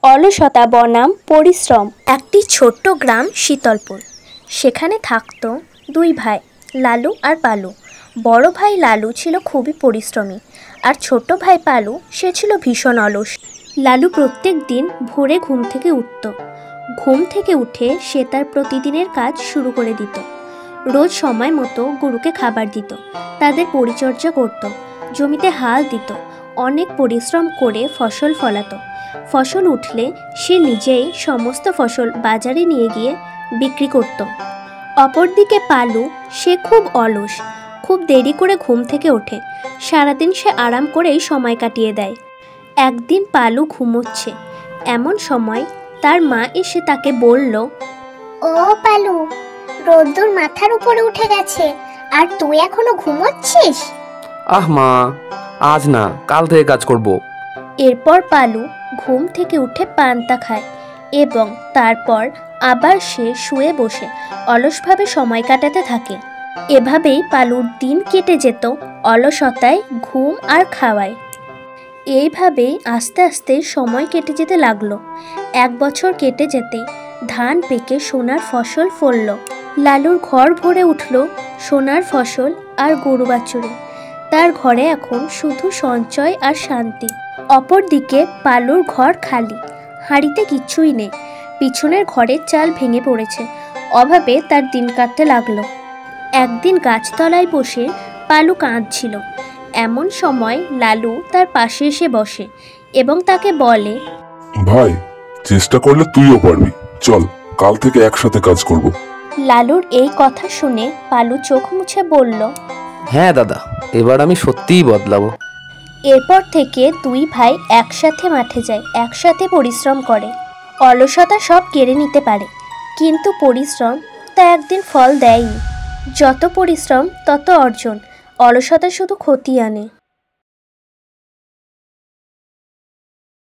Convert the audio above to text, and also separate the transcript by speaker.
Speaker 1: অলসতা বনাম পরিশ্রম। একটি ছোট্ট গ্রাম শীতলপুর। সেখানে থাকতো দুই ভাই, লালু আর পালু। বড় ভাই লালু ছিল খুবই পরিশ্রমী, আর ছোট ভাই পালু সে ছিল ভীষণ অলস। লালু প্রত্যেক দিন ভোরে ঘুম থেকে উঠত। ঘুম থেকে উঠে সে তার প্রতিদিনের কাজ শুরু করে দিত। রোজ সময় মতো গরুকে খাবার দিত, তাদের পরিচর্যা করত, জমিতে হাল দিত, অনেক পরিশ্রম করে ফসল ফলাতো। ফসল উঠলে সে নিজেই সমস্ত ফসল বাজারে নিয়ে গিয়ে বিক্রি করত। অপরদিকে পালু সে খুব অলস, খুব দেরি করে ঘুম থেকে ওঠে। সারাদিন সে আরাম করেই সময় কাটিয়ে দেয়। একদিন পালু ঘুমোচ্ছে, এমন সময় তার মা এসে তাকে বলল,
Speaker 2: ও পালু, রোদ্দুর মাথার উপরে উঠে গেছে আর তুই এখনো ঘুমোচ্ছিস?
Speaker 3: আহ মা, আজ না, কাল থেকে কাজ করব।
Speaker 1: এরপর পালু ঘুম থেকে উঠে পান্তা খায় এবং তারপর আবার সে শুয়ে বসে অলসভাবে সময় কাটাতে থাকে। এভাবেই পালুর দিন কেটে যেত অলসতায়, ঘুম আর খাওয়ায়। এইভাবেই আস্তে আস্তে সময় কেটে যেতে লাগলো। 1 বছর কেটে যেতে ধান পেকে সোনার ফসল ফলল। লালুর ঘর ভরে উঠল সোনার ফসল আর গরু বাছুরে। তার ঘরে এখন শুধু সঞ্চয় আর শান্তি। অপরদিকে পালুর ঘর খালি, হাঁড়িতে কিচ্ছুই নেই। পিছনের ঘরের চাল ভেঙে পড়েছে, অভাবে তার দিন কাটতে লাগলো। একদিন গাছতলায় বসে পালু কাঁদছিল। এমন সময় লালু তার পাশে এসে বসে এবং তাকে বলে,
Speaker 4: ভাই, চেষ্টা করলে তুইও পারবি, চল কাল থেকে একসাথে কাজ করব।
Speaker 1: লালুর এই কথা শুনে পালু চোখ মুছে বলল,
Speaker 3: হ্যাঁ দাদা, এবার আমি সত্যিই বদলাবো।
Speaker 1: এরপর থেকে দুই ভাই একসাথে মাঠে যায়, একসাথে পরিশ্রম করে। অলসতা সব কেড়ে নিতে পারে, কিন্তু পরিশ্রম তা একদিন ফল দেয়ই। যত পরিশ্রম তত অর্জন, অলসতা শুধু ক্ষতি আনে।